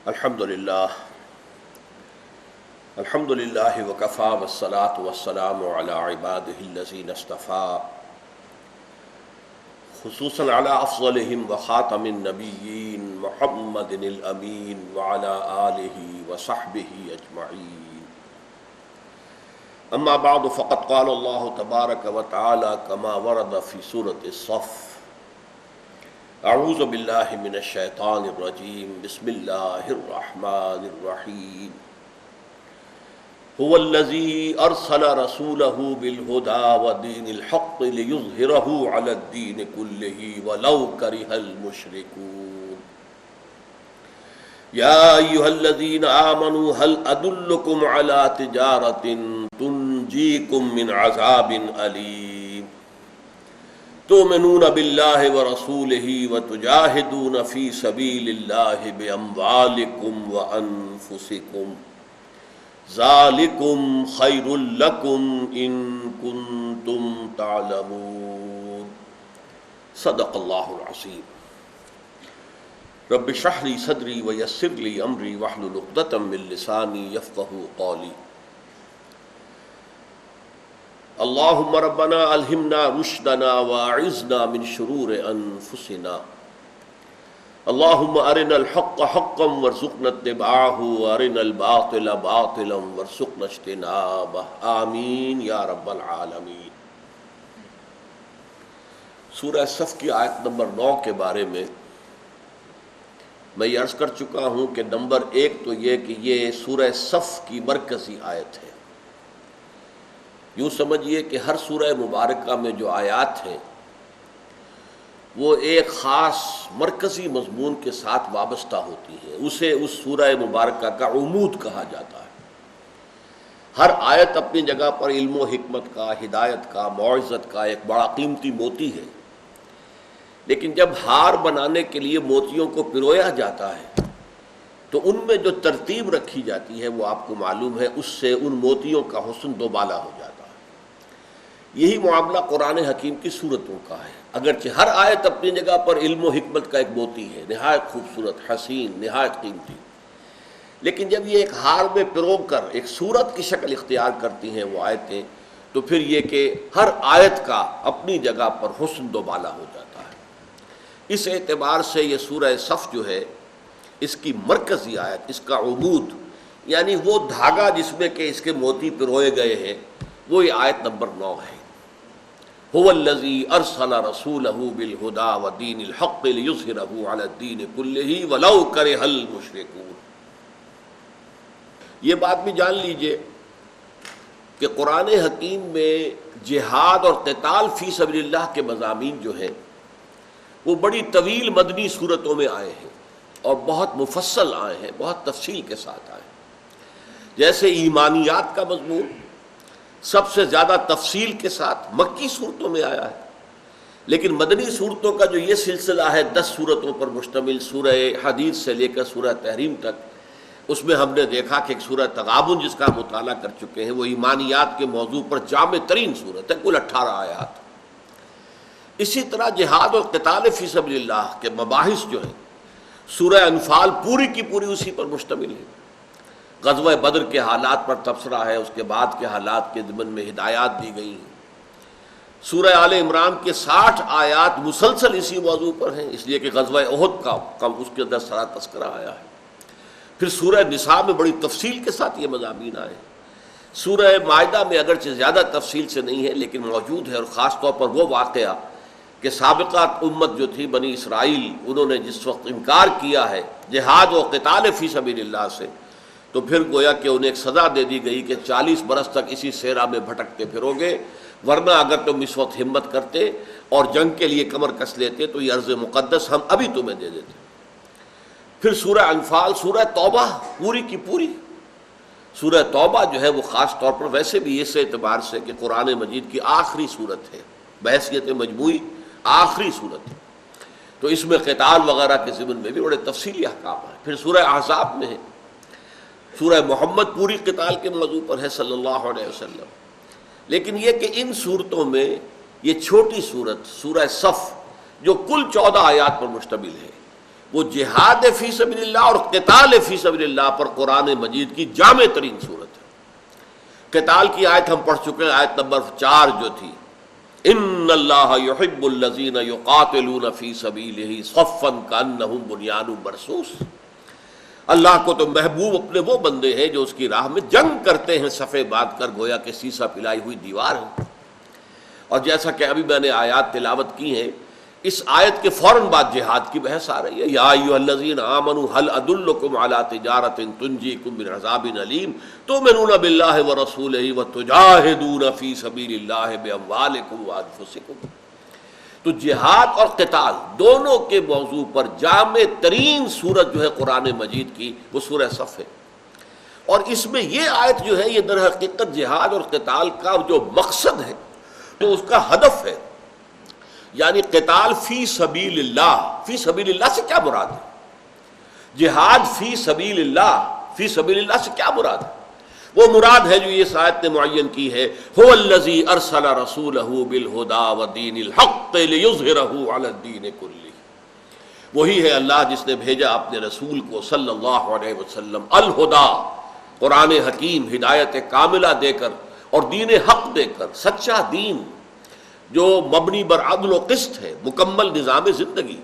الحمد للہ وکفیٰ والصلاة والسلام علی عبادہ الذین اصطفیٰ خصوصاً علی افضلہم وخاتم النبیین محمد الامین وعلی آلہ وصحبہ اجمعین اما بعد فقد قال اللہ تبارک وتعالی کما ورد فی سورة الصف اعوذ باللہ من الشیطان الرجیم بسم اللہ الرحمن الرحیم هو الذي أرسل رسوله بالهدى ودين الحق ليظهره على الدين كله ولو كره المشركون يا أيها الذين آمنوا هل أدلكم على تجارة تنجيكم من عذاب أليم تؤمنون بالله ورسوله وتجاهدون في سبيل الله بأموالكم وأنفسكم ذالکم خیر لکم ان کنتم تعلمون صدق اللہ العظیم رب اشرح لی صدری ویسر لی امری واحلل عقدۃ من لسانی یفقہوا قولی اللہم ربنا الہمنا رشدنا واعذنا من شرور انفسنا اللہم ارنا الحق حقا وارزقنا اتباعہ وارنا الباطل باطلا وارزقنا اجتنابہ آمین یا رب العالمین۔ سورہ صف کی آیت نمبر 9 کے بارے میں یہ عرض کر چکا ہوں کہ نمبر 1 تو یہ کہ یہ سورہ صف کی مرکزی آیت ہے۔ یوں سمجھیے کہ ہر سورہ مبارکہ میں جو آیات ہیں وہ ایک خاص مرکزی مضمون کے ساتھ وابستہ ہوتی ہے، اسے اس سورہ مبارکہ کا عمود کہا جاتا ہے۔ ہر آیت اپنی جگہ پر علم و حکمت کا، ہدایت کا، موعظت کا ایک بڑا قیمتی موتی ہے، لیکن جب ہار بنانے کے لیے موتیوں کو پرویا جاتا ہے تو ان میں جو ترتیب رکھی جاتی ہے وہ آپ کو معلوم ہے، اس سے ان موتیوں کا حسن دوبالا ہو جاتا ہے۔ یہی معاملہ قرآن حکیم کی صورتوں کا ہے، اگرچہ ہر آیت اپنی جگہ پر علم و حکمت کا ایک موتی ہے، نہایت خوبصورت، حسین، نہایت قیمتی، لیکن جب یہ ایک ہار میں پرو کر ایک صورت کی شکل اختیار کرتی ہیں وہ آیتیں، تو پھر یہ کہ ہر آیت کا اپنی جگہ پر حسن دوبالا ہو جاتا ہے۔ اس اعتبار سے یہ سورہ صف جو ہے، اس کی مرکزی آیت، اس کا عمود یعنی وہ دھاگا جس میں کہ اس کے موتی پروئے گئے ہیں، وہ یہ آیت نمبر 9 ہے۔ هو الذی ارسل رسولہ بالہدی ودین الحق لیظہرہ علی الدین کلہ ولو کرہ المشرکون۔ یہ بات بھی جان لیجئے کہ قرآن حکیم میں جہاد اور قتال فی سبیل اللہ کے مضامین جو ہیں وہ بڑی طویل مدنی صورتوں میں آئے ہیں اور بہت مفصل آئے ہیں، بہت تفصیل کے ساتھ آئے ہیں۔ جیسے ایمانیات کا مضمون سب سے زیادہ تفصیل کے ساتھ مکی صورتوں میں آیا ہے، لیکن مدنی صورتوں کا جو یہ سلسلہ ہے 10 صورتوں پر مشتمل، سورہ حدید سے لے کر سورہ تحریم تک، اس میں ہم نے دیکھا کہ ایک سورہ تغابن جس کا ہم مطالعہ کر چکے ہیں وہ ایمانیات کے موضوع پر جامع ترین صورت ہے، کل 18 آیات۔ اسی طرح جہاد اور قتال فی سبیل اللہ کے مباحث جو ہیں، سورہ انفال پوری کی پوری اسی پر مشتمل ہے۔ غزوہ بدر کے حالات پر تبصرہ ہے، اس کے بعد کے حالات کے ضمن میں ہدایات دی گئی ہیں۔ سورہ آل عمران کے 60 آیات مسلسل اسی موضوع پر ہیں، اس لیے کہ غزوہ احد کا اس کے اندر سارا تذکرہ آیا ہے۔ پھر سورہ نساء میں بڑی تفصیل کے ساتھ یہ مضامین آئے ہیں۔ سورہ مائدہ میں اگرچہ زیادہ تفصیل سے نہیں ہے لیکن موجود ہے، اور خاص طور پر وہ واقعہ کہ سابقہ امت جو تھی بنی اسرائیل، انہوں نے جس وقت انکار کیا ہے جہاد و قتال فی سبیل اللہ سے، تو پھر گویا کہ انہیں ایک سزا دے دی گئی کہ 40 برس تک اسی صحرا میں بھٹکتے پھرو گے، ورنہ اگر تم اس وقت ہمت کرتے اور جنگ کے لیے کمر کس لیتے تو یہ ارض مقدس ہم ابھی تمہیں دے دیتے۔ پھر سورہ انفال، سورہ توبہ پوری کی پوری، سورہ توبہ جو ہے وہ خاص طور پر ویسے بھی اس اعتبار سے کہ قرآن مجید کی آخری صورت ہے، بحیثیت مجموعی آخری صورت ہے، تو اس میں قتال وغیرہ کے ضمن میں بھی بڑے تفصیلی احکام ہیں۔ پھر سورہ احزاب میں ہے، سورہ محمد پوری قتال کے موضوع پر ہے صلی اللہ علیہ وسلم، لیکن یہ کہ ان صورتوں میں یہ چھوٹی صورت سورہ صف جو کل 14 آیات پر مشتمل ہے، وہ جہاد فی سبیل اللہ اور قتال فی سبیل اللہ پر قرآن مجید کی جامع ترین صورت ہے۔ قتال کی آیت ہم پڑھ چکے ہیں، آیت نمبر 4 جو تھی، ان اللہ یحب الذین یقاتلون فی سبیلہ صفا کانہم بنیان مرصوص۔ اللہ کو تو محبوب اپنے وہ بندے ہیں جو اس کی راہ میں جنگ کرتے ہیں صفے باندھ کر، گویا کہ سیسا پلائی ہوئی دیوار ہے۔ اور جیسا کہ ابھی میں نے آیات تلاوت کی ہیں، اس آیت کے فوراً بعد جہاد کی بحث آ رہی ہے۔ یا ایھا الذین آمنوا ھل ادلکم علی تجارۃ تنجیکم من عذاب علیم تؤمنون باللہ ورسولہ وتجاہدون فی سبیل اللہ باموالکم وانفسکم۔ تو جہاد اور قتال دونوں کے موضوع پر جامع ترین سورت جو ہے قرآن مجید کی وہ سورہ صف ہے، اور اس میں یہ آیت جو ہے یہ در حقیقت جہاد اور قتال کا جو مقصد ہے، تو اس کا ہدف ہے، یعنی قتال فی سبیل اللہ۔ فی سبیل اللہ سے کیا مراد ہے؟ جہاد فی سبیل اللہ سے کیا مراد ہے؟ وہ مراد ہے جو یہ آیت نے معین کی ہے، هو الذی ارسل رسولہ بالہدی ودین الحق لیظہرہ علی الدین کلہ۔ وہی ہے اللہ جس نے بھیجا اپنے رسول کو صلی اللہ علیہ وسلم الہدا، قرآن حکیم ہدایت کاملہ دے کر اور دین حق دے کر، سچا دین جو مبنی بر عدل و قسط ہے، مکمل نظام زندگی،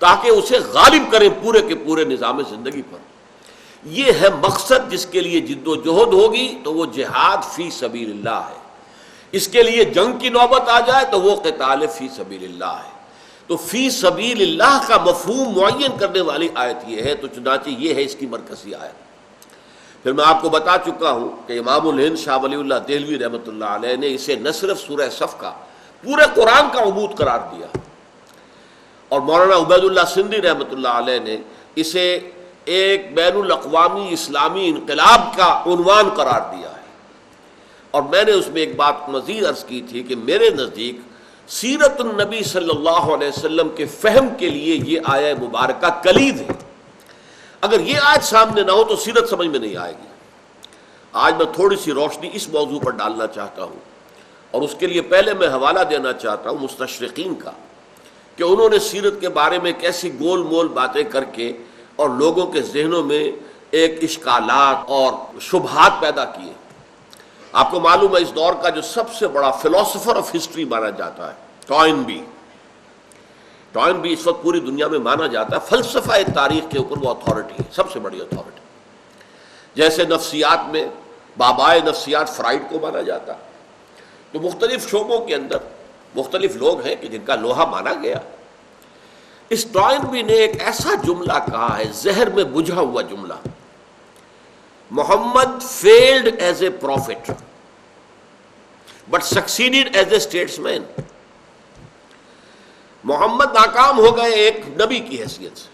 تاکہ اسے غالب کریں پورے کے پورے نظام زندگی پر۔ یہ ہے مقصد جس کے لیے جد و جہد ہوگی تو وہ جہاد فی سبیل اللہ ہے، اس کے لیے جنگ کی نوبت آ جائے تو وہ قتال فی سبیل اللہ ہے۔ تو فی سبیل اللہ کا مفہوم معین کرنے والی آیت یہ ہے، تو چنانچہ یہ ہے اس کی مرکزی آیت۔ پھر میں آپ کو بتا چکا ہوں کہ امام الہند شاہ ولی اللہ دہلوی رحمۃ اللہ علیہ نے اسے نہ صرف سورہ صف کا پورے قرآن کا عمود قرار دیا، اور مولانا عبید اللہ سندھی رحمۃ اللہ علیہ نے اسے ایک بین الاقوامی اسلامی انقلاب کا عنوان قرار دیا ہے۔ اور میں نے اس میں ایک بات مزید عرض کی تھی کہ میرے نزدیک سیرت النبی صلی اللہ علیہ وسلم کے فہم کے لیے یہ آیہ مبارکہ کلید ہے۔ اگر یہ آیت سامنے نہ ہو تو سیرت سمجھ میں نہیں آئے گی۔ آج میں تھوڑی سی روشنی اس موضوع پر ڈالنا چاہتا ہوں، اور اس کے لیے پہلے میں حوالہ دینا چاہتا ہوں مستشرقین کا، کہ انہوں نے سیرت کے بارے میں کیسی گول مول باتیں کر کے اور لوگوں کے ذہنوں میں ایک اشکالات اور شبہات پیدا کیے۔ آپ کو معلوم ہے اس دور کا جو سب سے بڑا فلاسفر آف ہسٹری مانا جاتا ہے ٹوائن بی اس وقت پوری دنیا میں مانا جاتا ہے، فلسفہ تاریخ کے اوپر وہ اتھارٹی ہے، سب سے بڑی اتھارٹی۔ جیسے نفسیات میں بابائے نفسیات فرائڈ کو مانا جاتا، تو مختلف شعبوں کے اندر مختلف لوگ ہیں کہ جن کا لوہا مانا گیا۔ اس ٹوائنبی نے ایک ایسا جملہ کہا ہے، زہر میں بجھا ہوا جملہ، Muhammad failed as a prophet but succeeded as a statesman. Muhammad ناکام ہو گئے ایک نبی کی حیثیت سے،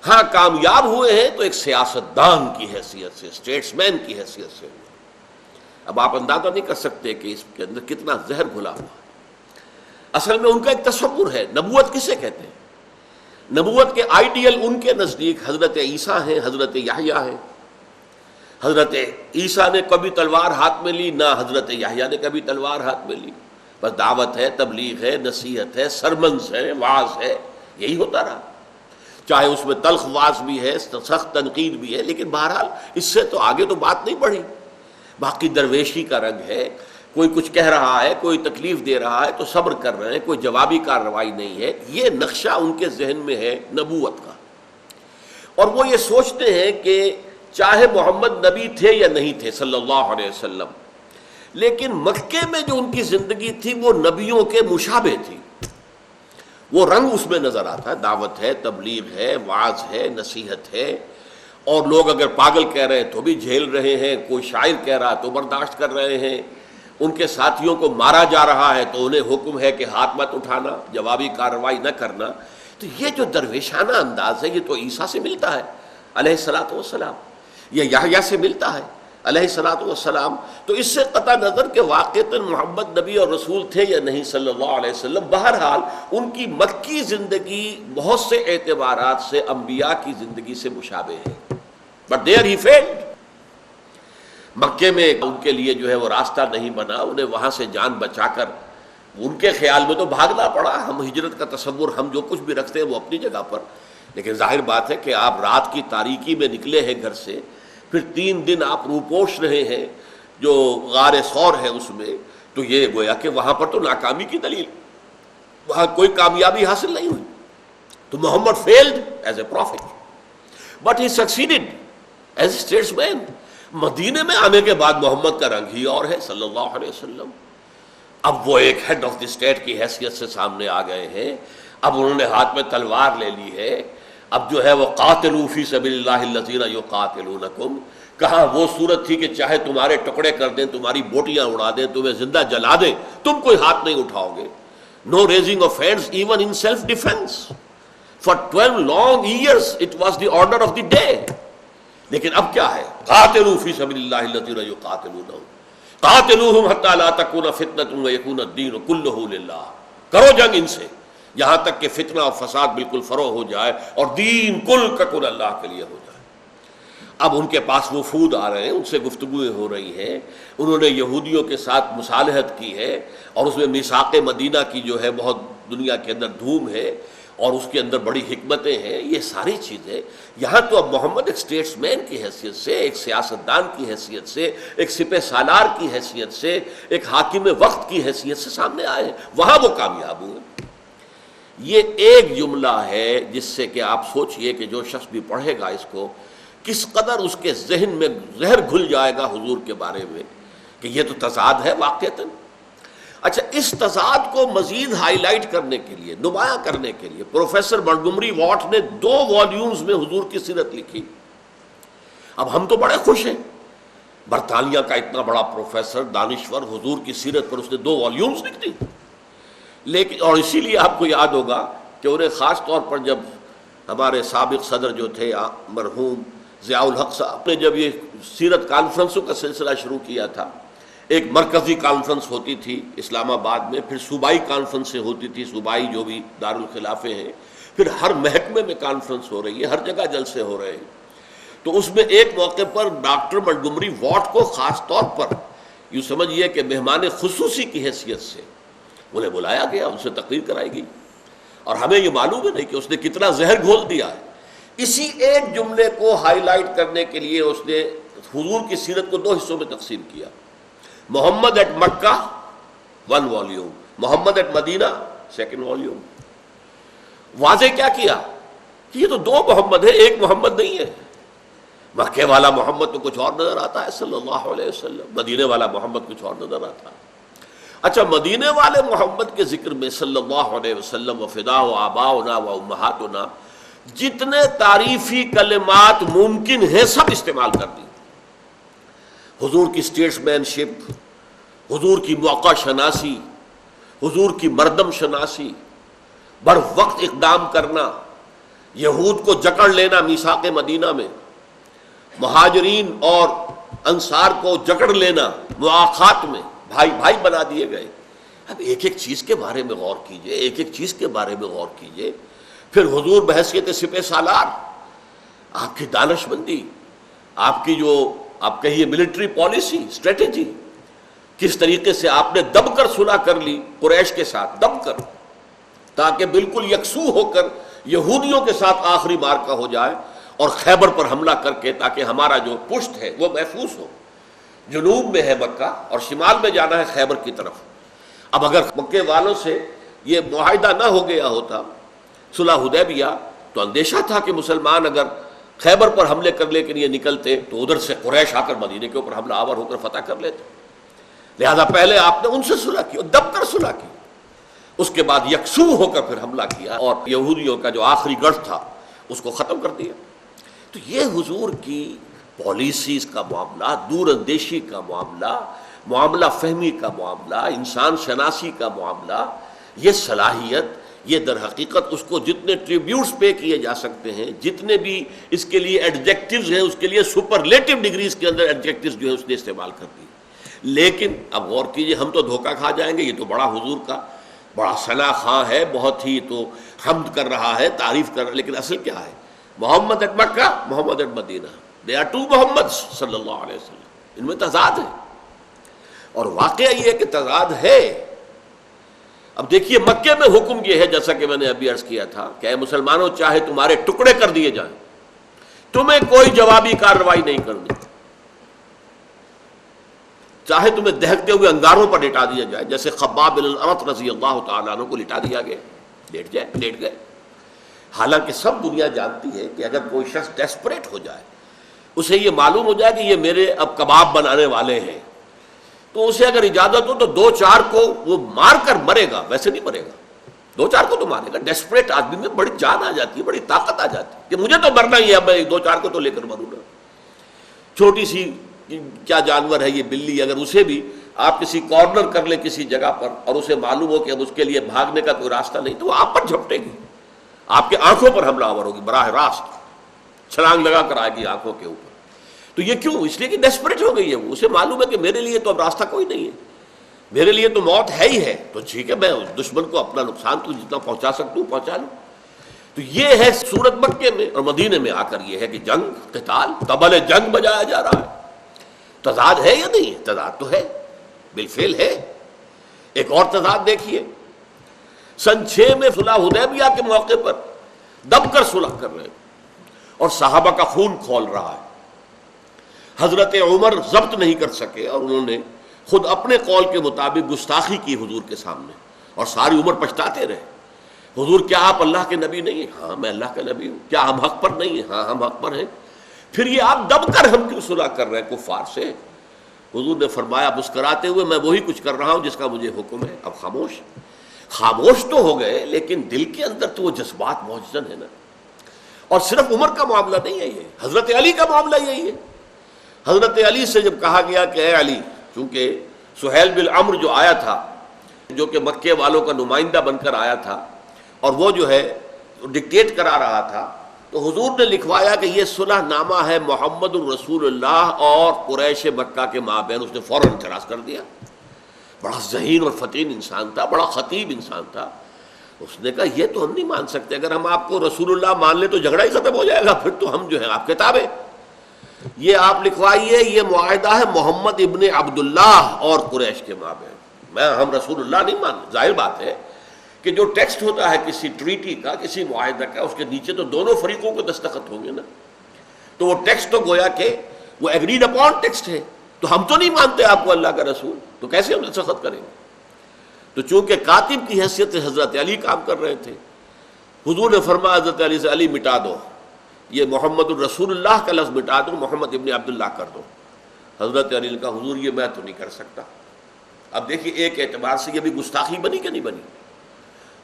ہاں کامیاب ہوئے ہیں تو ایک سیاست دان کی حیثیت سے، اسٹیٹس مین کی حیثیت سے۔ اب آپ اندازہ نہیں کر سکتے کہ اس کے اندر کتنا زہر گھلا ہوا ہے۔ اصل میں ان کا ایک تصور ہے، نبوت کسے کہتے ہیں؟ نبوت کے آئیڈیل ان کے نزدیک حضرت عیسیٰ ہیں، حضرت یحییٰ ہیں۔ حضرت عیسیٰ نے کبھی تلوار ہاتھ میں لی، نہ حضرت یحییٰ نے کبھی تلوار ہاتھ میں لی، بس دعوت ہے، تبلیغ ہے، نصیحت ہے، سرمنز ہے، وعظ ہے، یہی ہوتا رہا۔ چاہے اس میں تلخ وعظ بھی ہے، سخت تنقید بھی ہے، لیکن بہرحال اس سے تو آگے تو بات نہیں بڑھی۔ باقی درویشی کا رنگ ہے، کوئی کچھ کہہ رہا ہے، کوئی تکلیف دے رہا ہے تو صبر کر رہے ہیں، کوئی جوابی کارروائی نہیں ہے۔ یہ نقشہ ان کے ذہن میں ہے نبوت کا، اور وہ یہ سوچتے ہیں کہ چاہے محمد نبی تھے یا نہیں تھے صلی اللہ علیہ وسلم، لیکن مکے میں جو ان کی زندگی تھی وہ نبیوں کے مشابہ تھی، وہ رنگ اس میں نظر آتا ہے، دعوت ہے، تبلیغ ہے، وعظ ہے، نصیحت ہے، اور لوگ اگر پاگل کہہ رہے ہیں تو بھی جھیل رہے ہیں، کوئی شاعر کہہ رہا تو برداشت کر رہے ہیں، ان کے ساتھیوں کو مارا جا رہا ہے تو انہیں حکم ہے کہ ہاتھ مت اٹھانا، جوابی کارروائی نہ کرنا۔ تو یہ جو درویشانہ انداز ہے یہ تو عیسیٰ سے ملتا ہے علیہ الصلوۃ والسلام، یہ یحییٰ سے ملتا ہے علیہ الصلوۃ والسلام۔ تو اس سے قطع نظر کہ واقعتاً محمد نبی اور رسول تھے یا نہیں صلی اللہ علیہ وسلم، بہرحال ان کی مکی زندگی بہت سے اعتبارات سے انبیاء کی زندگی سے مشابہ ہے، بٹ دیئر ہی فیلڈ۔ مکے میں ان کے لیے جو ہے وہ راستہ نہیں بنا، انہیں وہاں سے جان بچا کر ان کے خیال میں تو بھاگنا پڑا۔ ہم ہجرت کا تصور ہم جو کچھ بھی رکھتے ہیں وہ اپنی جگہ پر، لیکن ظاہر بات ہے کہ آپ رات کی تاریکی میں نکلے ہیں گھر سے، پھر 3 دن آپ روپوش رہے ہیں جو غار ثور ہے اس میں، تو یہ گویا کہ وہاں پر تو ناکامی کی دلیل، وہاں کوئی کامیابی حاصل نہیں ہوئی. تو Muhammad failed as a prophet but he succeeded as a statesman. مدینے میں آنے کے بعد محمد کا رنگ ہی اور ہے صلی اللہ علیہ وسلم. اب وہ ایک ہیڈ آف دی اسٹیٹ کی حیثیت سے سامنے آ گئے ہیں. اب انہوں نے ہاتھ میں تلوار لے لی ہے. اب جو ہے وہ قاتلوا فی سبیل اللہ الذین یقاتلونکم. کہاں وہ صورت تھی کہ چاہے تمہارے ٹکڑے کر دیں، تمہاری بوٹیاں اڑا دیں، تمہیں زندہ جلا دیں، تم کوئی ہاتھ نہیں اٹھاؤ گے. No raising of hands even in self defence. For 12 long years it was the order of the day. لیکن اب کیا ہے؟ قاتلوا فی سبیل اللہ الذین یقاتلونکم قاتلوہم حتی لا تکون فتنۃ ویکون الدین کلہ للہ. کرو جنگ ان سے یہاں تک کہ فتنہ اور فساد بالکل فروغ ہو جائے اور دین کل کا کل اللہ کے لیے ہو جائے. اب ان کے پاس وفود آ رہے ہیں، ان سے گفتگویں ہو رہی ہیں. انہوں نے یہودیوں کے ساتھ مصالحت کی ہے اور اس میں میثاق مدینہ کی جو ہے بہت دنیا کے اندر دھوم ہے اور اس کے اندر بڑی حکمتیں ہیں. یہ ساری چیزیں یہاں تو اب محمد ایک اسٹیٹس مین کی حیثیت سے، ایک سیاستدان کی حیثیت سے، ایک سپہ سالار کی حیثیت سے، ایک حاکم وقت کی حیثیت سے سامنے آئے ہیں. وہاں وہ کامیاب ہوئے. یہ ایک جملہ ہے جس سے کہ آپ سوچئے کہ جو شخص بھی پڑھے گا اس کو کس قدر اس کے ذہن میں زہر گھل جائے گا حضور کے بارے میں کہ یہ تو تضاد ہے واقعتاً. اچھا، اس تضاد کو مزید ہائی لائٹ کرنے کے لیے، نمایاں کرنے کے لیے پروفیسر منٹگومری واٹ نے 2 والیومز میں حضور کی سیرت لکھی. اب ہم تو بڑے خوش ہیں، برطانیہ کا اتنا بڑا پروفیسر دانشور حضور کی سیرت پر اس نے 2 والیومز لکھ دی. لیکن اور اسی لیے آپ کو یاد ہوگا کہ انہیں خاص طور پر جب ہمارے سابق صدر جو تھے مرحوم ضیاء الحق صاحب نے جب یہ سیرت کانفرنسوں کا سلسلہ شروع کیا تھا، ایک مرکزی کانفرنس ہوتی تھی اسلام آباد میں، پھر صوبائی کانفرنسیں ہوتی تھی، صوبائی جو بھی دارالخلافے ہیں، پھر ہر محکمے میں کانفرنس ہو رہی ہے، ہر جگہ جلسے ہو رہے ہیں. تو اس میں ایک موقع پر ڈاکٹر منٹگومری واٹ کو خاص طور پر یوں سمجھیے کہ مہمان خصوصی کی حیثیت سے انہیں بلایا گیا، ان سے تقریر کرائی گئی. اور ہمیں یہ معلوم ہے نہیں کہ اس نے کتنا زہر گھول دیا ہے. اسی ایک جملے کو ہائی لائٹ کرنے کے لیے اس نے حضور کی سیرت کو 2 حصوں میں تقسیم کیا. Muhammad at Mecca 1 volume, Muhammad at Medina 2 volume. واضح کیا کیا کہ یہ تو 2 محمد ہے، ایک محمد نہیں ہے. مکے والا محمد تو کچھ اور نظر آتا ہے صلی اللہ علیہ وسلم، مدینے والا محمد کچھ اور نظر آتا ہے. اچھا، مدینے والے محمد کے ذکر میں صلی اللہ علیہ وسلم وفداء آباؤنا و امہاتنا جتنے تعریفی کلمات ممکن ہیں سب استعمال کر دی. حضور کی اسٹیٹس مین شپ، حضور کی موقع شناسی، حضور کی مردم شناسی، بر وقت اقدام کرنا، یہود کو جکڑ لینا میثاق مدینہ میں، مہاجرین اور انصار کو جکڑ لینا مواخات میں، بھائی بھائی بنا دیے گئے. اب ایک ایک چیز کے بارے میں غور کیجئے، ایک ایک چیز کے بارے میں غور کیجئے. پھر حضور بحیثیت سپہ سالار، آپ کی دانش مندی، آپ کی جو آپ کہیے ملٹری پالیسی، اسٹریٹجی، کس طریقے سے آپ نے دب کر صلح کر لی قریش کے ساتھ، دب کر، تاکہ بالکل یکسو ہو کر یہودیوں کے ساتھ آخری مارکہ ہو جائے اور خیبر پر حملہ کر کے تاکہ ہمارا جو پشت ہے وہ محفوظ ہو. جنوب میں ہے مکہ اور شمال میں جانا ہے خیبر کی طرف. اب اگر مکے والوں سے یہ معاہدہ نہ ہو گیا ہوتا صلح حدیبیہ تو اندیشہ تھا کہ مسلمان اگر خیبر پر حملے کرنے کے لیے نکلتے تو ادھر سے قریش آ کر مدینے کے اوپر حملہ آور ہو کر فتح کر لیتے. لہذا پہلے آپ نے ان سے صلح کی اور دب کر صلح کی، اس کے بعد یکسو ہو کر پھر حملہ کیا اور یہودیوں کا جو آخری گڑھ تھا اس کو ختم کر دیا. تو یہ حضور کی پالیسیز کا معاملہ، دور اندیشی کا معاملہ، معاملہ فہمی کا معاملہ، انسان شناسی کا معاملہ، یہ صلاحیت، یہ در حقیقت اس کو جتنے ٹریبیوٹس پے کیے جا سکتے ہیں، جتنے بھی اس کے لیے ایڈجیکٹیوز ہیں، اس کے لیے سپرلیٹو ڈگریز کے اندر ایڈجیکٹیوز جو ہے اس نے استعمال کر دی. لیکن اب غور کیجئے، ہم تو دھوکہ کھا جائیں گے، یہ تو بڑا حضور کا بڑا ثنا خواں ہے، بہت ہی تو حمد کر رہا ہے، تعریف کر رہا ہے، لیکن اصل کیا ہے؟ Muhammad at Mecca, Muhammad at Medina, they are 2 Muhammad صلی اللہ علیہ وسلم. ان میں تضاد ہے اور واقعہ یہ ہے کہ تضاد ہے. اب دیکھیے مکے میں حکم یہ ہے، جیسا کہ میں نے ابھی عرض کیا تھا، کہ اے مسلمانوں چاہے تمہارے ٹکڑے کر دیے جائیں، تمہیں کوئی جوابی کارروائی نہیں کرنی، چاہے تمہیں دہکتے ہوئے انگاروں پر لٹا دیا جائے، جیسے خباب بن الارت رضی اللہ تعالیٰ عنہ کو لٹا دیا گیا، لیٹ گئے۔ حالانکہ سب دنیا جانتی ہے کہ اگر کوئی شخص ڈیسپریٹ ہو جائے، اسے یہ معلوم ہو جائے کہ یہ میرے اب کباب بنانے والے ہیں، تو اسے اگر اجازت ہو تو دو چار کو وہ مار کر مرے گا، ویسے نہیں مرے گا، دو چار کو تو مارے گا۔ ڈیسپریٹ آدمی میں بڑی جان آ جاتی ہے، بڑی طاقت آ جاتی ہے کہ مجھے تو مرنا ہی ہے، اب میں دو چار کو تو لے کر مروں گا۔ چھوٹی سی کیا جانور ہے یہ بلی، اگر اسے بھی آپ کسی کارنر کر لیں کسی جگہ پر اور اسے معلوم ہو کہ اب اس کے لیے بھاگنے کا کوئی راستہ نہیں، تو وہ آپ پر جھپٹے گی، آپ کے آنکھوں پر حملہ آور ہوگی، براہ راست چھلانگ لگا کر آئے گی آنکھوں کے اوپر۔ تو یہ کیوں؟ اس لیے کہ ڈیسپریٹ ہو گئی ہے وہ، اسے معلوم ہے کہ میرے لیے تو اب راستہ کوئی نہیں ہے، میرے لیے تو موت ہے ہی ہے، تو ٹھیک ہے میں اس دشمن کو اپنا نقصان تو جتنا پہنچا سکتا ہوں پہنچا لوں۔ تو یہ ہے سورت مکے میں، اور مدینے میں آ کر یہ ہے کہ جنگ، قتال، طبل جنگ بجایا جا رہا ہے۔ تضاد ہے یا نہیں؟ تضاد تو ہے، بالفعل ہے۔ ایک اور تضاد دیکھیے، سن 6 میں صلح حدیبیہ کے موقع پر دب کر صلح کر رہے ہیں اور صحابہ کا خون کھول رہا ہے۔ حضرت عمر ضبط نہیں کر سکے اور انہوں نے خود اپنے قول کے مطابق گستاخی کی حضور کے سامنے، اور ساری عمر پچھتاتے رہے، حضور کیا آپ اللہ کے نبی نہیں ہیں؟ ہاں میں اللہ کا نبی ہوں۔ کیا ہم حق پر نہیں ہیں؟ ہاں ہم حق پر ہیں۔ پھر یہ آپ دب کر ہم کیوں صلح کر رہے ہیں کفار سے؟ حضور نے فرمایا مسکراتے ہوئے، میں وہی کچھ کر رہا ہوں جس کا مجھے حکم ہے۔ اب خاموش تو ہو گئے، لیکن دل کے اندر تو وہ جذبات موجود ہیں نا۔ اور صرف عمر کا معاملہ نہیں ہے، یہ حضرت علی کا معاملہ یہی ہے۔ حضرت علی سے جب کہا گیا کہ اے علی، چونکہ سہیل بن عمرو جو آیا تھا، جو کہ مکے والوں کا نمائندہ بن کر آیا تھا، اور وہ جو ہے ڈکٹیٹ کرا رہا تھا، تو حضور نے لکھوایا کہ یہ صلح نامہ ہے محمد الرسول اللہ اور قریش مکہ کے مابین۔ اس نے فوراً اعتراض کر دیا۔ بڑا ذہین اور فطین انسان تھا، بڑا خطیب انسان تھا۔ اس نے کہا یہ تو ہم نہیں مان سکتے، اگر ہم آپ کو رسول اللہ مان لیں تو جھگڑا ہی ختم ہو جائے گا، پھر تو ہم جو ہے آپ کتابیں، یہ آپ لکھوائیے یہ معاہدہ ہے محمد ابن عبداللہ اور قریش کے مابین، ہم رسول اللہ نہیں مان۔ ظاہر بات ہے کہ جو ٹیکسٹ ہوتا ہے کسی ٹریٹی کا، کسی معاہدہ کا، اس کے نیچے تو دونوں فریقوں کو دستخط ہوں گے نا، تو وہ ٹیکسٹ تو گویا کہ وہ ایگریڈ اپون ٹیکسٹ ہے، تو ہم تو نہیں مانتے آپ کو اللہ کا رسول، تو کیسے ہم دستخط کریں گے؟ تو چونکہ کاتب کی حیثیت سے حضرت علی کام کر رہے تھے، حضور نے فرمایا حضرت علی سے، علی مٹا دو یہ محمد الرسول اللہ کا لفظ، مٹا دو، محمد ابن عبداللہ کر دو۔ حضرت علی نے کہا حضور یہ میں تو نہیں کر سکتا۔ اب دیکھیے ایک اعتبار سے یہ بھی گستاخی بنی کہ نہیں بنی؟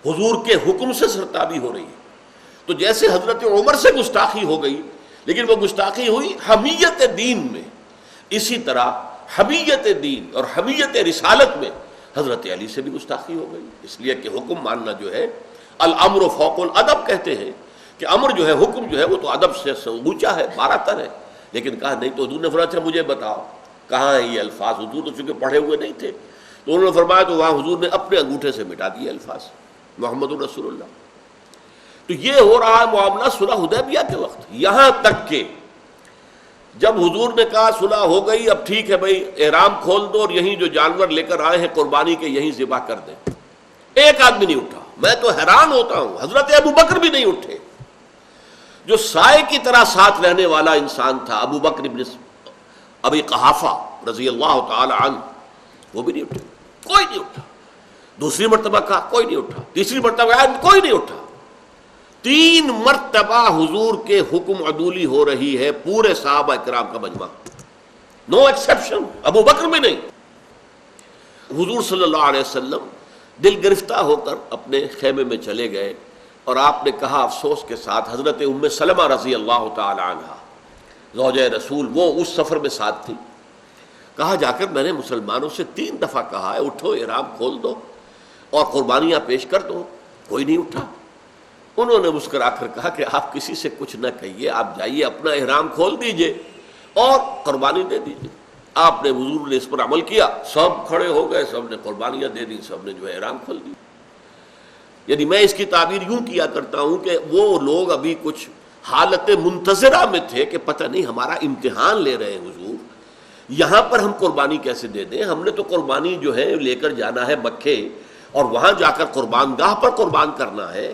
حضور کے حکم سے سرتابی ہو رہی ہے، تو جیسے حضرت عمر سے گستاخی ہو گئی، لیکن وہ گستاخی ہوئی حمیت دین میں، اسی طرح حمیت دین اور حمیت رسالت میں حضرت علی سے بھی گستاخی ہو گئی۔ اس لیے کہ حکم ماننا جو ہے، الامر فوق الادب کہتے ہیں کہ امر جو ہے، حکم جو ہے وہ تو ادب سے اونچا ہے، باراتر ہے۔ لیکن کہا نہیں، تو حضور نے فرمایا اچھا مجھے بتاؤ کہاں ہیں یہ الفاظ؟ حضور تو چونکہ پڑھے ہوئے نہیں تھے، تو انہوں نے فرمایا، تو وہاں حضور نے اپنے انگوٹھے سے مٹا دیے الفاظ محمد الرسول اللہ۔ تو یہ ہو رہا ہے معاملہ صلح حدیبیہ کے وقت، یہاں تک کہ جب حضور نے کہا صلح ہو گئی، اب ٹھیک ہے بھائی احرام کھول دو اور یہیں جو جانور لے کر آئے ہیں قربانی کے یہیں ذبح کر دیں، ایک آدمی نہیں اٹھا۔ میں تو حیران ہوتا ہوں، حضرت ابو بکر بھی نہیں اٹھے، جو سائے کی طرح ساتھ رہنے والا انسان تھا، ابو بکر ابن ابی قحافہ رضی اللہ تعالی عنہ، وہ بھی نہیں اٹھے، کوئی نہیں اٹھا۔ دوسری مرتبہ کہا کوئی نہیں اٹھا، تیسری مرتبہ کہا کوئی نہیں اٹھا۔ 3 مرتبہ حضور کے حکم عدولی ہو رہی ہے، پورے صحابہ کرام کا مجمع، نو ایکسیپشن، ابو بکر بھی نہیں۔ حضور صلی اللہ علیہ وسلم دل گرفتہ ہو کر اپنے خیمے میں چلے گئے، اور آپ نے کہا افسوس کے ساتھ، حضرت ام سلمہ رضی اللہ تعالی عنہا زوجہ رسول، وہ اس سفر میں ساتھ تھی، کہا جا کر میں نے مسلمانوں سے 3 دفعہ کہا ہے اٹھو احرام کھول دو اور قربانیاں پیش کر دو، کوئی نہیں اٹھا۔ انہوں نے مسکرا کر کہا کہ آپ کسی سے کچھ نہ کہیے، آپ جائیے اپنا احرام کھول دیجئے اور قربانی دے دیجئے۔ آپ نے، حضور نے اس پر عمل کیا، سب کھڑے ہو گئے، سب نے قربانیاں دے دی، سب نے جو ہے احرام کھول دی۔ یعنی میں اس کی تعبیر یوں کیا کرتا ہوں کہ وہ لوگ ابھی کچھ حالت منتظرہ میں تھے کہ پتہ نہیں ہمارا امتحان لے رہے ہیں حضور، یہاں پر ہم قربانی کیسے دے دیں؟ ہم نے تو قربانی جو ہے لے کر جانا ہے مکے، اور وہاں جا کر قربان گاہ پر قربان کرنا ہے،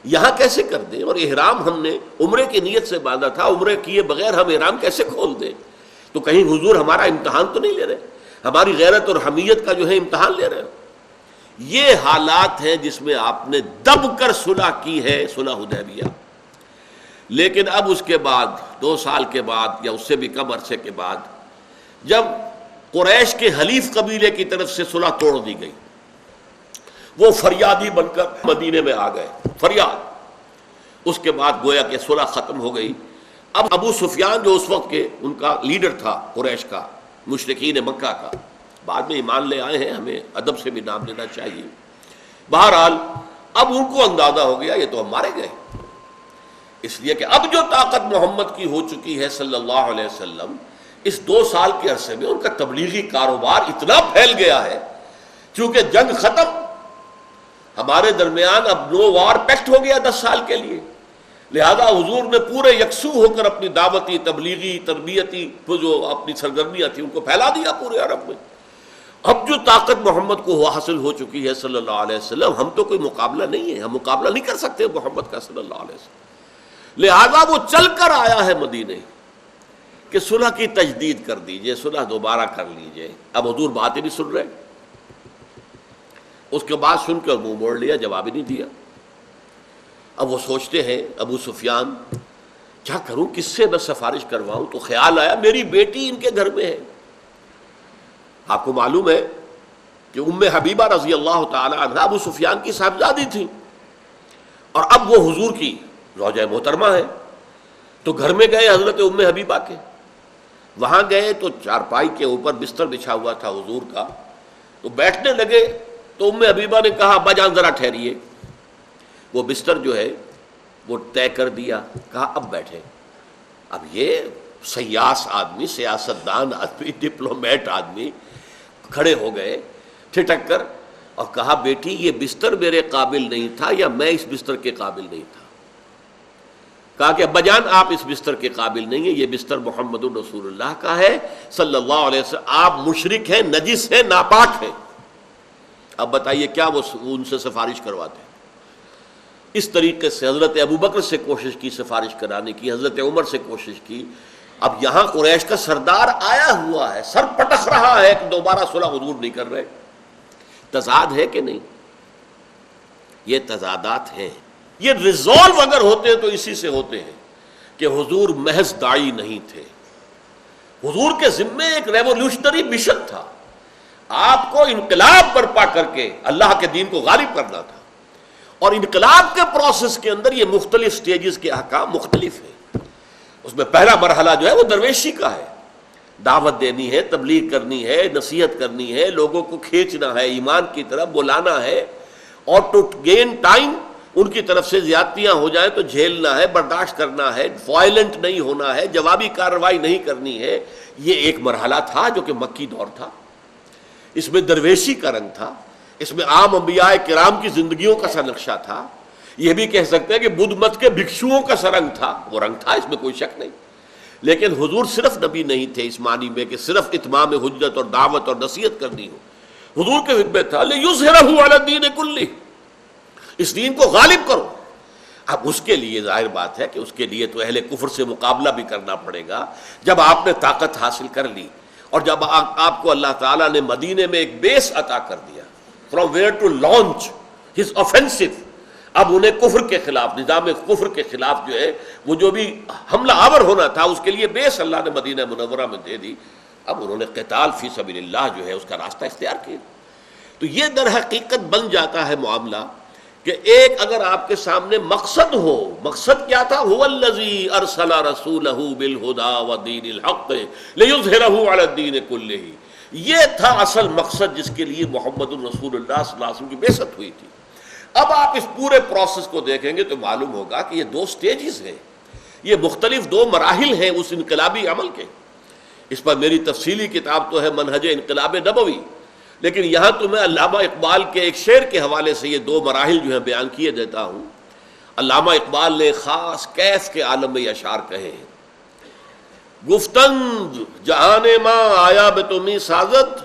یہاں کیسے کر دیں؟ اور احرام ہم نے عمرے کی نیت سے باندھا تھا، عمرے کیے بغیر ہم احرام کیسے کھول دیں؟ تو کہیں حضور ہمارا امتحان تو نہیں لے رہے، ہماری غیرت اور حمیت کا جو ہے امتحان لے رہے ہو؟ یہ حالات ہیں جس میں آپ نے دب کر صلح کی ہے، صلح حدیبیہ۔ لیکن اب اس کے بعد 2 سال کے بعد یا اس سے بھی کم عرصے کے بعد جب قریش کے حلیف قبیلے کی طرف سے صلح توڑ دی گئی، وہ فریادی بن کر مدینے میں آ گئے، فریاد، اس کے بعد گویا کہ صلح ختم ہو گئی۔ اب ابو سفیان جو اس وقت کے ان کا لیڈر تھا قریش کا، مشرکین مکہ کا، بعد میں ایمان لے آئے ہیں، ہمیں ادب سے بھی نام لینا چاہیے، بہرحال اب ان کو اندازہ ہو گیا یہ تو ہم مارے گئے، اس لیے کہ اب جو طاقت محمد کی ہو چکی ہے صلی اللہ علیہ وسلم، اس 2 سال کے عرصے میں ان کا تبلیغی کاروبار اتنا پھیل گیا ہے، چونکہ جنگ ختم، ہمارے درمیان اب نو وار پیکٹ ہو گیا 10 سال کے لیے، لہذا حضور نے پورے یکسو ہو کر اپنی دعوتی، تبلیغی، تربیتی جو اپنی سرگرمیاں تھیں ان کو پھیلا دیا پورے عرب میں۔ اب جو طاقت محمد کو حاصل ہو چکی ہے صلی اللہ علیہ وسلم، ہم تو کوئی مقابلہ نہیں ہے، ہم مقابلہ نہیں کر سکتے محمد کا صلی اللہ علیہ وسلم، لہذا وہ چل کر آیا ہے مدینے کہ صلح کی تجدید کر دیجئے، صلح دوبارہ کر لیجئے۔ اب حضور بات ہی نہیں سن رہے، اس کے بعد سن کر منہ موڑ لیا، جواب ہی نہیں دیا۔ اب وہ سوچتے ہیں ابو سفیان کیا کروں، کس سے میں سفارش کرواؤں؟ تو خیال آیا میری بیٹی ان کے گھر میں ہے۔ آپ کو معلوم ہے کہ ام حبیبہ رضی اللہ تعالی عنہ ابو سفیان کی صاحبزادی تھی، اور اب وہ حضور کی زوجہ محترمہ ہے۔ تو گھر میں گئے حضرت ام حبیبہ کے، وہاں گئے تو چارپائی کے اوپر بستر بچھا ہوا تھا حضور کا، تو بیٹھنے لگے تو ام حبیبہ نے کہا ابا جان ذرا ٹھہریے، وہ بستر جو ہے وہ طے کر دیا، کہا اب بیٹھے۔ اب یہ سیاس آدمی، سیاستدان آدمی، ڈپلومیٹ آدمی کھڑے ہو گئے ٹھٹک کر اور کہا بیٹی یہ بستر میرے قابل نہیں تھا یا میں اس بستر کے قابل نہیں تھا؟ کہا کہ ابا جان آپ اس بستر کے قابل نہیں ہیں، یہ بستر محمد رسول اللہ کا ہے صلی اللہ علیہ وسلم، آپ مشرک ہیں، نجس ہیں، ناپاک ہیں۔ اب بتائیے کیا وہ ان سے سفارش کرواتے ہیں؟ اس طریقے سے حضرت ابوبکر سے کوشش کی سفارش کرانے کی، حضرت عمر سے کوشش کی۔ اب یہاں قریش کا سردار آیا ہوا ہے، سر پٹک رہا ہے کہ دوبارہ صلح حضور نہیں کر رہے۔ تضاد ہے کہ نہیں؟ یہ تضادات ہیں۔ یہ ریزالو اگر ہوتے ہیں تو اسی سے ہوتے ہیں کہ حضور محض داعی نہیں تھے، حضور کے ذمے ایک ریولیوشنری مشن تھا، آپ کو انقلاب برپا کر کے اللہ کے دین کو غالب کرنا تھا، اور انقلاب کے پروسیس کے اندر یہ مختلف سٹیجز کے احکام مختلف ہیں۔ اس میں پہلا مرحلہ جو ہے وہ درویشی کا ہے، دعوت دینی ہے، تبلیغ کرنی ہے، نصیحت کرنی ہے، لوگوں کو کھینچنا ہے، ایمان کی طرف بلانا ہے، اور ٹو گین ٹائم ان کی طرف سے زیادتیاں ہو جائیں تو جھیلنا ہے، برداشت کرنا ہے، وائلنٹ نہیں ہونا ہے، جوابی کارروائی نہیں کرنی ہے۔ یہ ایک مرحلہ تھا جو کہ مکی دور تھا، اس میں درویشی کا رنگ تھا، اس میں عام انبیاء کرام کی زندگیوں کا سا نقشہ تھا، یہ بھی کہہ سکتے ہیں کہ بدھ مت کے بھکشوؤں کا سا رنگ تھا، وہ رنگ تھا، اس میں کوئی شک نہیں۔ لیکن حضور صرف نبی نہیں تھے اس معنی میں کہ صرف اتمام حجت اور دعوت اور نصیحت کرنی ہو، حضور کے حکم تھا لِيُظْهِرَهُ عَلَى الدِّينِ كُلِّهِ، اس دین کو غالب کرو۔ اب اس کے لیے ظاہر بات ہے کہ اس کے لیے تو اہل کفر سے مقابلہ بھی کرنا پڑے گا۔ جب آپ نے طاقت حاصل کر لی اور جب آپ کو اللہ تعالیٰ نے مدینے میں ایک بیس عطا کر دیا from where to launch his offensive، اب انہیں کفر کے خلاف، نظام کفر کے خلاف جو ہے وہ جو بھی حملہ آور ہونا تھا اس کے لیے بیس اللہ نے مدینہ منورہ میں دے دی۔ اب انہوں نے قتال فی سبیل اللہ جو ہے اس کا راستہ اختیار کیا۔ تو یہ در حقیقت بن جاتا ہے معاملہ کہ ایک اگر آپ کے سامنے مقصد ہو، مقصد کیا تھا؟ هو الذی ارسل رسولہ بالہدی ودین الحق لیظہرہ علی الدین کلہ، یہ تھا اصل مقصد جس کے لیے محمد الرسول اللہ صلی اللہ علیہ وسلم کی بعثت ہوئی تھی۔ اب آپ اس پورے پروسیس کو دیکھیں گے تو معلوم ہوگا کہ یہ 2 سٹیجز ہیں، یہ مختلف 2 مراحل ہیں اس انقلابی عمل کے۔ اس پر میری تفصیلی کتاب تو ہے منہج انقلاب نبوی، لیکن یہاں تو میں علامہ اقبال کے ایک شعر کے حوالے سے یہ 2 مراحل جو ہیں بیان کیے دیتا ہوں۔ علامہ اقبال نے خاص کیف کے عالم میں یہ اشعار کہے ہیں، گفتند جہان ماں آیا بے تمہیں سازد،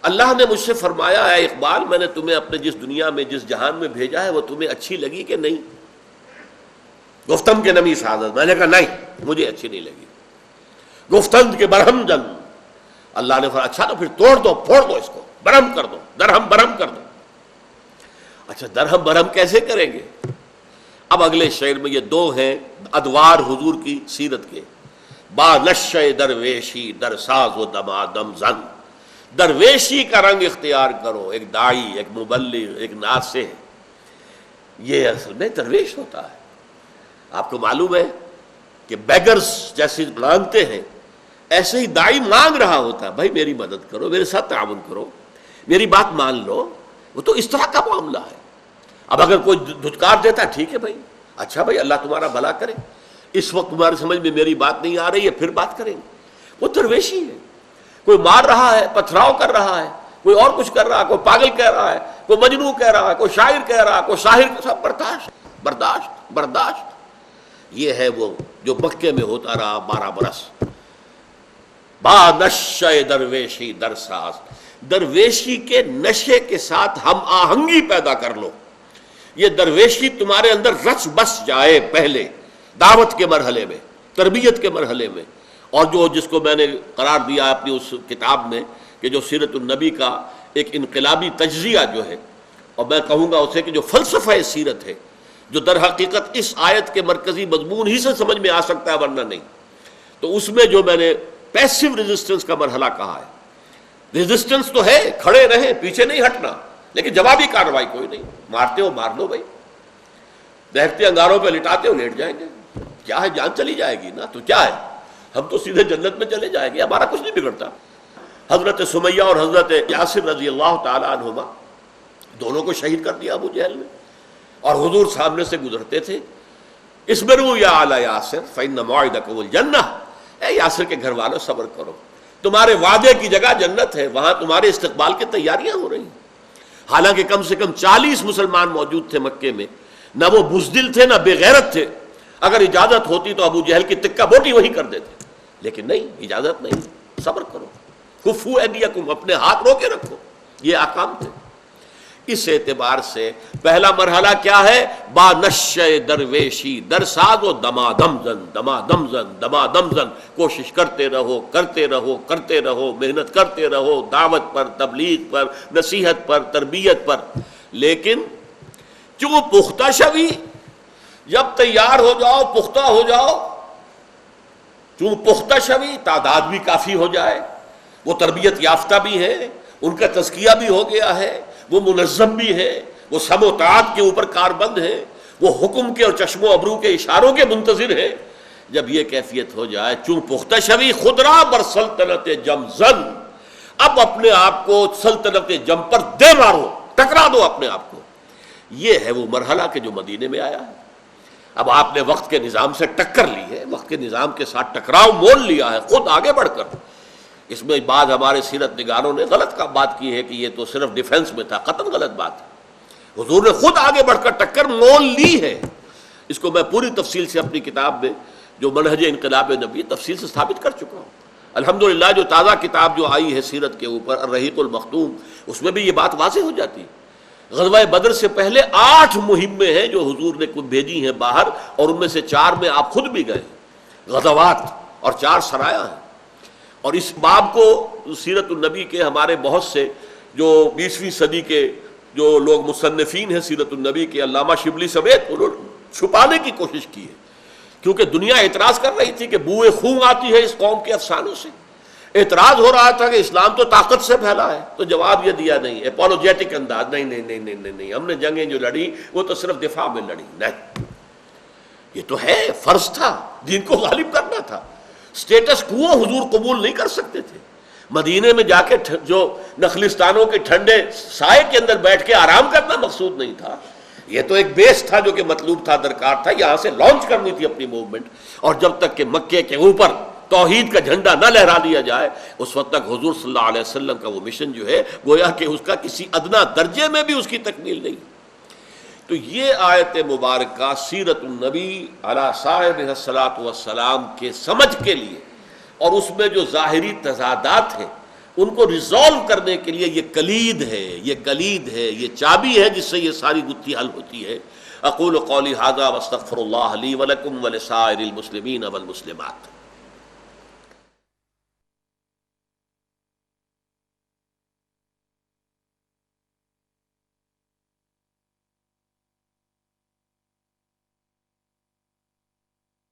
اللہ نے مجھ سے فرمایا ہے اقبال میں نے تمہیں اپنے جس دنیا میں جس جہان میں بھیجا ہے وہ تمہیں اچھی لگی کہ نہیں؟ گفتم کے نمی سعادت، میں نے کہا نہیں مجھے اچھی نہیں لگی۔ گفتند کے برہم جن، اللہ نے فرمایا اچھا تو پھر توڑ دو، پھوڑ دو، اس کو برہم کر دو، درہم برہم کر دو۔ اچھا درہم برہم کیسے کریں گے؟ اب اگلے شعر میں یہ دو ہیں ادوار حضور کی سیرت کے، با نشہ درویشی در ساز و دمادم زن، درویشی کا رنگ اختیار کرو، ایک داعی، ایک مبلغ، ایک ناصح، یہ اصل میں درویش ہوتا ہے۔ آپ کو معلوم ہے کہ بیگرز جیسے مانگتے ہیں ایسے ہی داعی مانگ رہا ہوتا ہے، بھائی میری مدد کرو، میرے ساتھ تعاون کرو، میری بات مان لو۔ وہ تو اس طرح کا معاملہ ہے۔ اب اگر کوئی دھتکار دیتا ہے ٹھیک ہے بھائی، اچھا بھائی اللہ تمہارا بھلا کرے، اس وقت تمہاری سمجھ میں میری بات نہیں آ رہی ہے، پھر بات کریں گے۔ وہ درویشی ہے۔ کوئی مار رہا ہے، پتھراؤ کر رہا ہے، کوئی اور کچھ کر رہا ہے، کوئی پاگل کہہ رہا ہے، کوئی مجنون کہہ رہا ہے، کوئی شاعر کہہ رہا ہے، کوئی ساحر، سب برداشت برداشت برداشت۔ یہ ہے وہ جو مکے میں ہوتا رہا 12 برس۔ با نشہ درویشی در ساز، درویشی کے نشے کے ساتھ ہم آہنگی پیدا کر لو، یہ درویشی تمہارے اندر رچ بس جائے پہلے دعوت کے مرحلے میں، تربیت کے مرحلے میں۔ اور جو جس کو میں نے قرار دیا اپنی اس کتاب میں کہ جو سیرت النبی کا ایک انقلابی تجزیہ جو ہے، اور میں کہوں گا اسے کہ جو فلسفہ سیرت ہے، جو در حقیقت اس آیت کے مرکزی مضمون ہی سے سمجھ میں آ سکتا ہے ورنہ نہیں، تو اس میں جو میں نے پیسو ریزسٹنس کا مرحلہ کہا ہے، ریزسٹنس تو ہے، کھڑے رہیں، پیچھے نہیں ہٹنا، لیکن جوابی کارروائی کوئی نہیں، مارتے ہو مار لو بھائی، دہتے انگاروں پہ لٹاتے ہو لیٹ جائیں گے، کیا ہے جان چلی جائے گی نا، تو کیا ہے، ہم تو سیدھے جنت میں چلے جائیں گے، ہمارا کچھ نہیں بگڑتا۔ حضرت سمیہ اور حضرت یاسر رضی اللہ تعالیٰ عنہما دونوں کو شہید کر دیا ابو جہل نے، اور حضور سامنے سے گزرتے تھے، اصبروا یا آل یاسر فإن موعدکم الجنہ، اے یاسر کے گھر والوں صبر کرو، تمہارے وعدے کی جگہ جنت ہے، وہاں تمہارے استقبال کی تیاریاں ہو رہی ہیں۔ حالانکہ کم سے کم 40 مسلمان موجود تھے مکے میں، نہ وہ بزدل تھے نہ بے غیرت تھے، اگر اجازت ہوتی تو ابو جہل کی تکہ بوٹی وہی کر دیتے، لیکن نہیں، اجازت نہیں، صبر کرو، کفو ایدیکم، اپنے ہاتھ رو کے رکھو، یہ احکام تھے۔ اس اعتبار سے پہلا مرحلہ کیا ہے؟ با نشہ درویشی در ساز و دمادم زن، دمادم زن، دمادم زن، کوشش کرتے رہو کرتے رہو کرتے رہو، محنت کرتے رہو دعوت پر، تبلیغ پر، نصیحت پر، تربیت پر، لیکن چوں پختہ شوی، جب تیار ہو جاؤ، پختہ ہو جاؤ، چوں پختہ شوی، تعداد بھی کافی ہو جائے، وہ تربیت یافتہ بھی ہے، ان کا تزکیہ بھی ہو گیا ہے، وہ منظم بھی ہے، وہ سم و طاعت کے اوپر کاربند ہے، وہ حکم کے اور چشم و ابرو کے اشاروں کے منتظر ہے، جب یہ کیفیت ہو جائے، چون پختہ شوی خدرا بر سلطنت جم زن، اب اپنے آپ کو سلطنت جم پر دے مارو، ٹکرا دو اپنے آپ کو۔ یہ ہے وہ مرحلہ کہ جو مدینے میں آیا ہے۔ اب آپ نے وقت کے نظام سے ٹکر لی ہے، وقت کے نظام کے ساتھ ٹکراؤ مول لیا ہے، خود آگے بڑھ کر۔ اس میں بعض ہمارے سیرت نگاروں نے غلط کا بات کی ہے کہ یہ تو صرف ڈیفنس میں تھا، قطعاً غلط بات ہے۔ حضور نے خود آگے بڑھ کر ٹکر مول لی ہے، اس کو میں پوری تفصیل سے اپنی کتاب میں جو منہج انقلاب نبی تفصیل سے ثابت کر چکا ہوں۔ الحمدللہ جو تازہ کتاب جو آئی ہے سیرت کے اوپر الرحیق المختوم، اس میں بھی یہ بات واضح ہو جاتی ہے۔ غزوہ بدر سے پہلے 8 مہمیں ہیں جو حضور نے بھیجی ہیں باہر، اور ان میں سے 4 میں آپ خود بھی گئے، غزوات، اور 4 سرایا ہیں۔ اور اس باب کو سیرت النبی کے ہمارے بہت سے جو 20ویں صدی کے جو لوگ مصنفین ہیں سیرت النبی کے، علامہ شبلی سمیت، انہوں نے چھپانے کی کوشش کی ہے، کیونکہ دنیا اعتراض کر رہی تھی کہ بوئے خون آتی ہے اس قوم کے افسانوں سے، اعتراض ہو رہا تھا کہ اسلام تو طاقت سے پھیلا ہے، تو جواب یہ دیا نہیں، اپولوجیٹک انداز، نہیں نہیں نہیں نہیں نہیں، ہم نے جنگیں جو لڑی وہ تو صرف دفاع میں لڑی، نہیں، یہ تو ہے فرض تھا، دین کو غالب کرنا تھا۔ سٹیٹس کو حضور قبول نہیں کر سکتے تھے، مدینے میں جا کے جو نخلستانوں کے ٹھنڈے سائے کے اندر بیٹھ کے آرام کرنا مقصود نہیں تھا، یہ تو ایک بیس تھا جو کہ مطلوب تھا، درکار تھا، یہاں سے لانچ کرنی تھی اپنی موومنٹ، اور جب تک کہ مکے کے اوپر توحید کا جھنڈا نہ لہرا دیا جائے اس وقت تک حضور صلی اللہ علیہ وسلم کا وہ مشن جو ہے گویا کہ اس کا کسی ادنا درجے میں بھی اس کی تکمیل نہیں۔ تو یہ آیت مبارکہ سیرت النبی علی صاحبہ الصلاۃ والسلام کے سمجھ کے لیے، اور اس میں جو ظاہری تضادات ہیں ان کو ریزالو کرنے کے لیے یہ کلید ہے، یہ کلید ہے، یہ چابی ہے جس سے یہ ساری گتھی حل ہوتی ہے۔ اقول قولی ھذا واستغفر اللہ لی ولکم ولسائر المسلمین والمسلمات۔